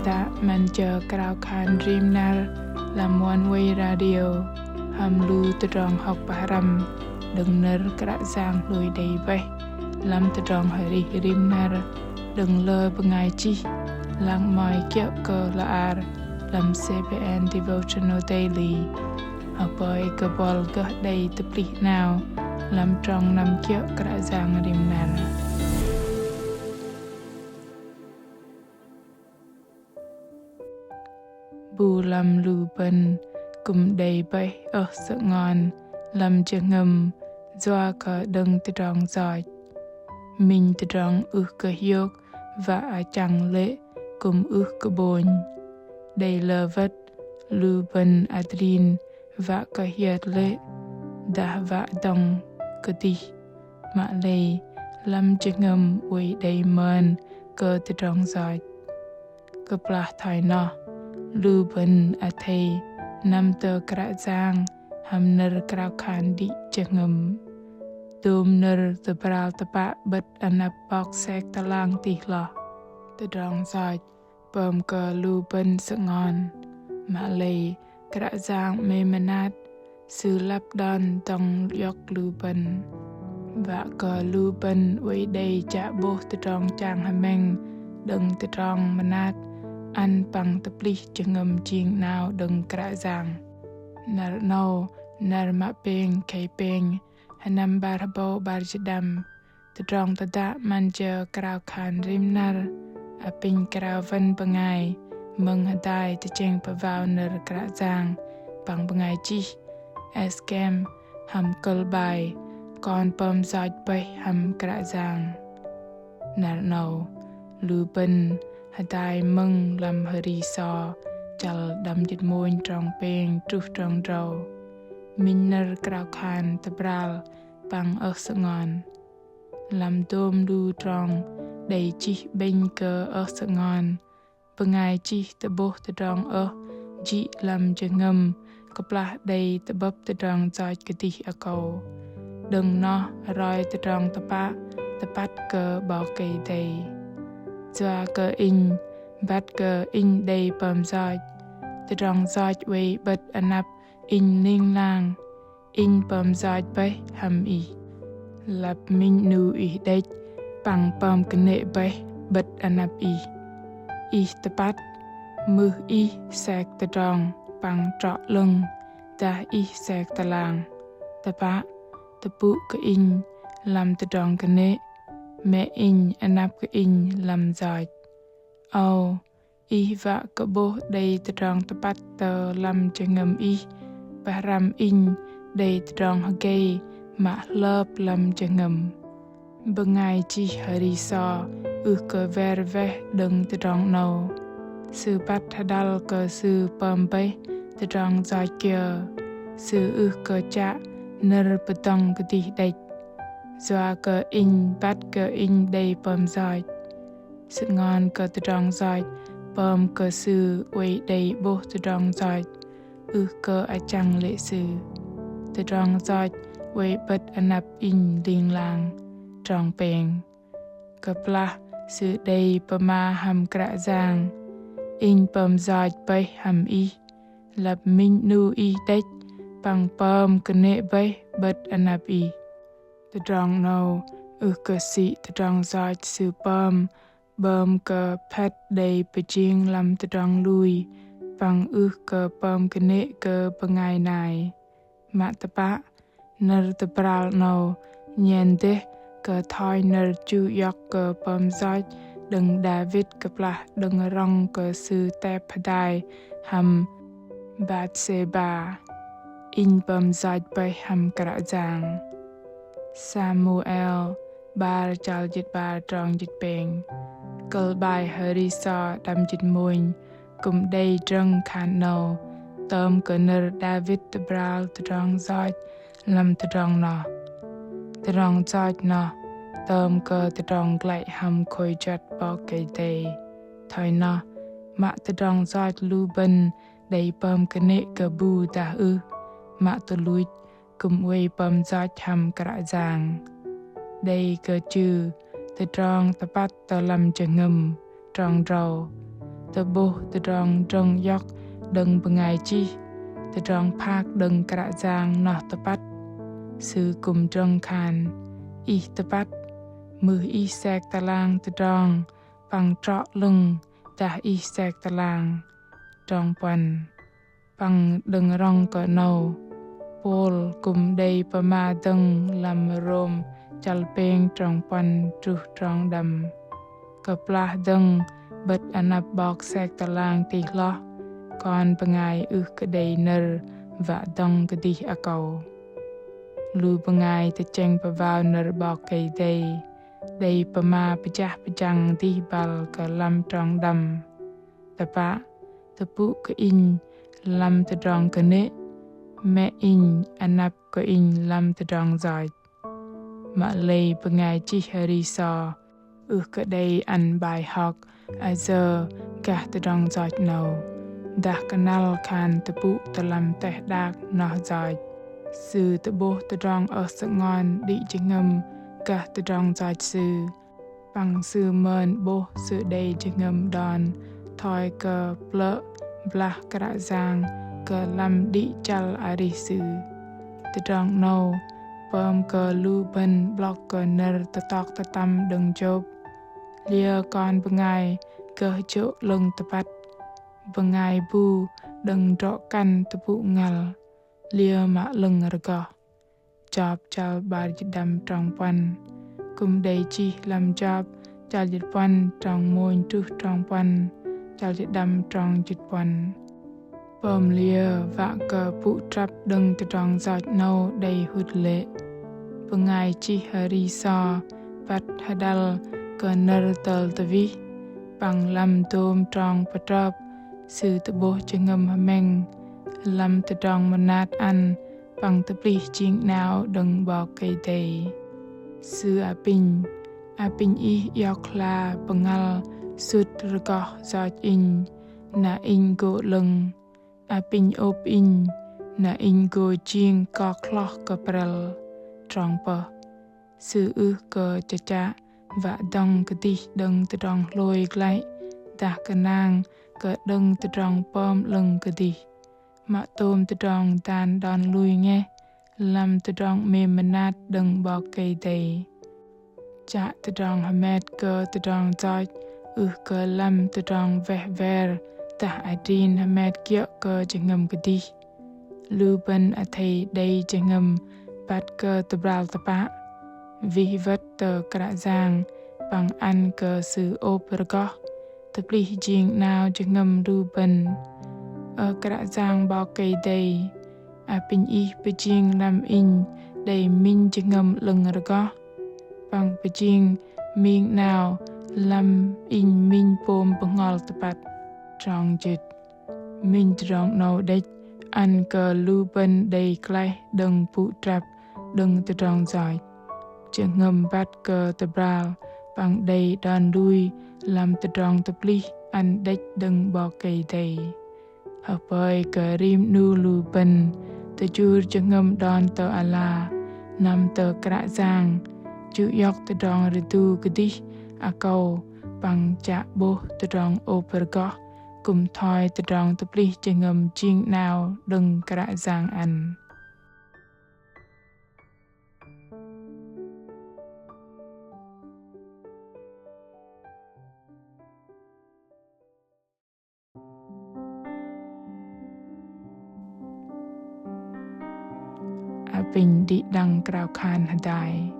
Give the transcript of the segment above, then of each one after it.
đã man chờ cao khan rim nar làm one way radio ham lu tròn học bà ram đừng nở cả giang lùi đầy bay làm tròn hari rim nar đừng lơ bengai chi lang mai kẹo cơ la ar làm CBN devotional daily học bơi cơ bol cơ đầy tập lý nào làm tròn năm kẹo cả giang rim nar bù làm lù bần cùng đầy bay ở sợ ngon làm chưa ngầm doa cả đừng tự rong giỏi mình tự rong cơ hiוק và chẳng lệ cùng cơ bồn đầy lờ vật lù bần adrin và cả hiệt lệ đã vạ đồng cơ đi mà lệ làm chưa ngầm uy đầy mờn cơ tự rong giỏi cơ plá thai nọ lu bần thầy nam tơ kra giang ham nơ krao khan đi chengam dum nơ tơ bral tapa bật anap bok sek talang tih lo tơ dong soi pom cơ lu bần sợ ngon mà lầy kra giang mê manat sư lap don tong yok lu bần và cơ lu bần uy đầy chạ bố tơ dong chang hameng đừng tơ dong manat ăn bằng tập lý chừng ngầm chiên nào đừng cả giang nở nâu nở mạ bền khay bền hanam barabo barjadam tự trong tự đã man chờ krao khan rim nở pin krao vân bengai mừng hadai tự chêng pa vào nở cả giang bằng bengai chi eskem ham kal bài còn pom giỏi bay ham cả giang nở nâu lu bần hadai mừng làm hari so chal đam dịch môi trong pen trúc trong rau minner krao khan tabral bằng sợ ngon làm tôm đu trong đầy chi bên cơ sợ ngon bengai chi tabo trong chi làm chân ngầm kapla đầy tabab trong giỏi cái tì cầu đừng no roi trong tapat cơ bao cây đầy doa cơ in bắt cơ in đầy bầm giỏi tự rong giỏi way bật anap in ninh lang in bầm giỏi bay ham y lap min nu y đầy bằng bầm kene bay bật anap y tapat mư y sek tự rong bằng trọ lưng ta y sek talang tapa tapu cơ in làm tự rong kene mẹ in anap ke in làm giỏi au y vạ cơ bố đầy trong tapat tờ làm cho ngầm y và ram in đầy trong hagay mà lợp làm cho ngầm bengai chi hari so cơ ver ve đừng trong nâu sư bắt hadal cơ sư pom bay trong giỏi kia sư cơ cha nơ betong ke ti đầy doa cơ in bắt cơ in đầy bom giỏi sự ngon cơ tự rong giỏi bom cơ sư uy đầy bố tự rong giỏi cơ chăng lệ sư tự rong giỏi uy bật anap in linh lang trong bền cơ pla sự đầy pama ham kra giang in bom giỏi bay ham y lập minh nu y đếch bằng bom kene bay bật anap y tự rong nâu cơ sĩ tự rong giỏi sư bom cơ pet đầy bê chiên làm tự rong lui bằng cơ bom kene cơ bengai này mạ tập bạ nở tập bral nâu nhiên đế cơ thoi nở chu yok cơ bom giỏi đừng David cơ pla đừng rong cơ sư tép hadai ham Batseba in bom giỏi bay ham kra giang Samuel bar chal jit bar trong jit peng kal bai hari so đam jit muin cùng đầy trăng khan nâu tôm cơ nơ David bral trong giỏi làm trong nọ trong giỏi nọ tôm cơ trong lại ham khôi chặt bao cây đầy thôi nọ mạ trong giỏi lu bần đầy bom cơ nệ cơ bu ta mạ lui cùng uy bom giỏi ham kra giang đây cơ chư từ trong tập bắt tờ làm cho ngầm trong rầu tờ bố tờ rong trông dọc đừng bằng ngày chi tờ rong phác đừng cả giang nọ tờ bắt sư cùng trông khàn y tờ bắt mưa y sẹc tà lang tờ rong bằng trọ lưng ta y sẹc tà lang trong quần bằng đừng rong cỡ nâu Paul cùng đầy bà ma đừng làm rôm chal peng trong quần truh trong đầm cập la đừng bật anap bọc sẹc tà lang tì lo còn bà ngài cái đầy nở và đong cái đi à cầu lưu bà ngài ta chênh bà vào nở bọc cây đầy bà ma bà chang đi bal cả lâm trong đầm ta bạ ta bụ cái in lâm ta trong cái nế mẹ in anap cái in lâm ta trong giỏi mà lây bà ngài chi hari so cái đầy ăn bài học à giờ cả ta trong giỏi nâu dah kenal kan tepu dalam teh dak noh zai sư tebuh tedong sengon di jengem kah tedong zai sư bằng sư mơn boh sư đầy jengem don thoi ke ple blah kra giang ke lam di chal ari sư tedong no pom ke lu ben blok ke ner tetok tetam deng job lia kon bengai ke jo lung tepat Bengai bu đừng rõ căn tập vụ ngալ lia mạ lưng rgo chọc chal bar đâm trong pan cùng đầy chi làm chọc chal dịch pan trong môi trước trong pan chal dịch đâm trong dịch pan bom lia vạ cờ phụ trap đừng từ trong giọt nâu đầy hụt lệ Bengai chi hari so bắt hadal cờ nơ tờ vi bằng làm tôm trong patrop sư tự bố cho ngâm mèng lâm tự tròn manat ăn bằng tập lý chiếng nào đừng bỏ cây đầy sư apin y yọc la bangal sụt rgo giọt in na in gỗ lưng apin ốp in na in gỗ chiêng có clock cơ prel tròn bờ sư cơ cha và đong cái đi đừng tự tròn lôi lại ta cái nàng cơ đừng tự tròn bom lưng cơ đi mà tôm tự tròn tan đòn lui nghe làm tự tròn mềm nát đừng bỏ cây đầy chạ tự tròn hamet cơ tự tròn giỏi cơ làm tự tròn vẻ vẻ ta adin hamet kia cơ chỉ ngầm cơ đi lưu bên thầy đây chỉ ngầm bắt cơ tự bral tập bạ vì vật tờ cả giang bằng ăn cơ sự ốp rgo tập lý chiêng nào chỉ ngầm lưu bên cả giang bao cây đầy apin y beijing làm in đầy min chỉ ngầm lưng rgo bằng beijing miếng nào làm in min pom bengol tepat trong chit min trong nâu đếch ăn cơ lưu bên đầy clay đừng phụ trap đừng từ trong giỏi chỉ ngầm bắt cơ tập bral bằng đầy đòn đuôi làm từ trong tập lý ăn đếch đừng bỏ cây đầy hợp bơi cơ rim nu lưu bên từ chur chỉ ngầm đòn tờ ala nằm tờ cả giang chữ yọc từ trong ritu cái đi à cầu bằng chạ bố từ trong opergo cùng thoi từ trong tập lý chỉ ngầm chiên nào đừng cả giang ăn bình đi đăng krao khan hadai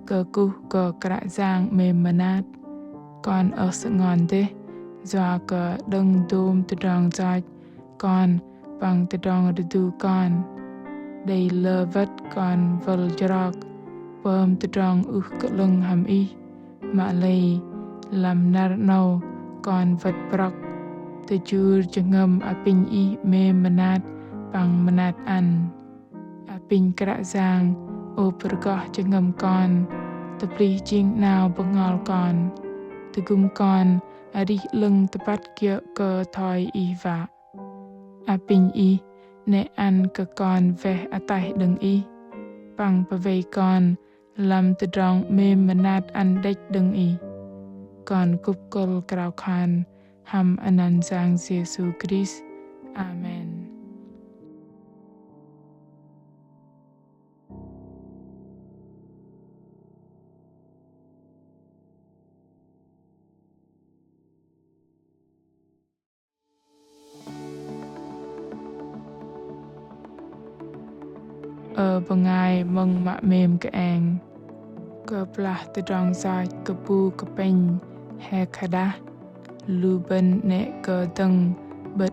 cơ cu cơ cả giang mềm manat còn ở sự ngon thế do cơ đừng đùm từ trong giọt còn bằng từ trong ritu con đầy lơ vất còn vần jrok bơm từ trong cỡ lưng hàm y mà lây làm nar nâu còn vật brok từ chur chừng ngâm apin y mềm manat bằng manat ăn Pin kra giang ô pergoh chengam con tập lý chiêng nào bengol con từ gum con ari lưng tepat kia cơ thoi y vạ pin y ne ăn cơ con ve atai đừng y bằng bà vây con làm từ trong mềm manat ăn đếch đừng y còn cúp col krao khan ham anan giang Giêsu Christ. Amen. Ở bằng ai mong mạ mềm cái anh cơ plah từ trong dài cơ pu cơ pень he khada lu bên nệ cơ tầng bật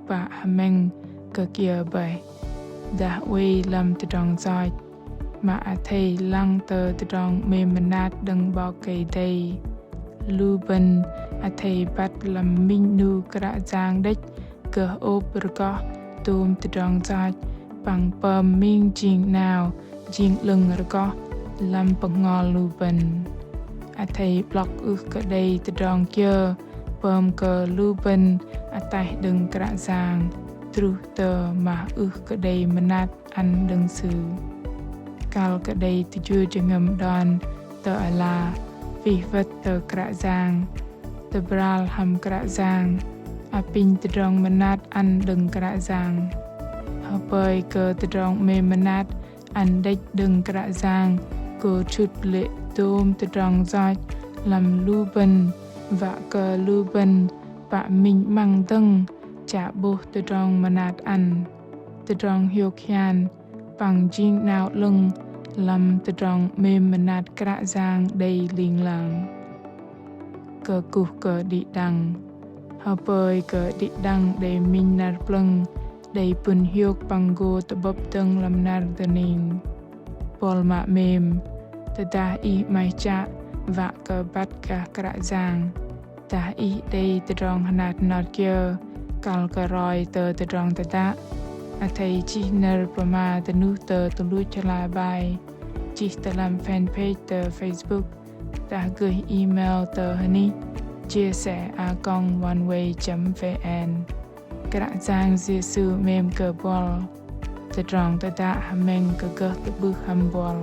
và hameng cơ kia bảy đã quay làm từ trong dài mà thầy lăng từ trong mềm nát đừng bao cây đây lu bên thầy bắt làm minh nu cả giang đích cơ ốp có tôm từ trong dài bằng bơm minh chinh nào chinh lưng có làm bằng ngò lưu bình thầy block cái đây từ trong kia bơm cơ lưu bình tay đừng cả giang tru tờ mà cái đây menat ăn đừng xử cal cái đây từ chưa chừng ngầm đòn tờ là vì vật tờ cả giang tờ bral hầm cả giang pin từ trong menat ăn đừng cả giang bởi cơ từ trong mê menat ăn đích đừng cả giang cơ chút lệ tôm từ trong giọt làm lưu bình và cơ lưu bình và mình mang tầng trả bố từ trong menat ăn từ trong hiếu khian bằng chinh nào lưng làm từ trong mê menat cả giang đầy liên làng cơ cục cơ đi đăng bởi cơ đi đăng để mình nạt plâng đầy pun hiuk panggo tebab teng lam nar dening pol ma mem tedah I mai cha va ke bat ka kra giang ta I đây terong hanat not kia kal ka roi te terong tata athai chi ner pama tenu te tulu chala bai chi telam fan page te Facebook ta gửi email te hani chia sẻ a.oneway.vn cả giang Giêsu mềm cờ bol, từ trong tới đã hameng cờ cờ từ bước hầm bol.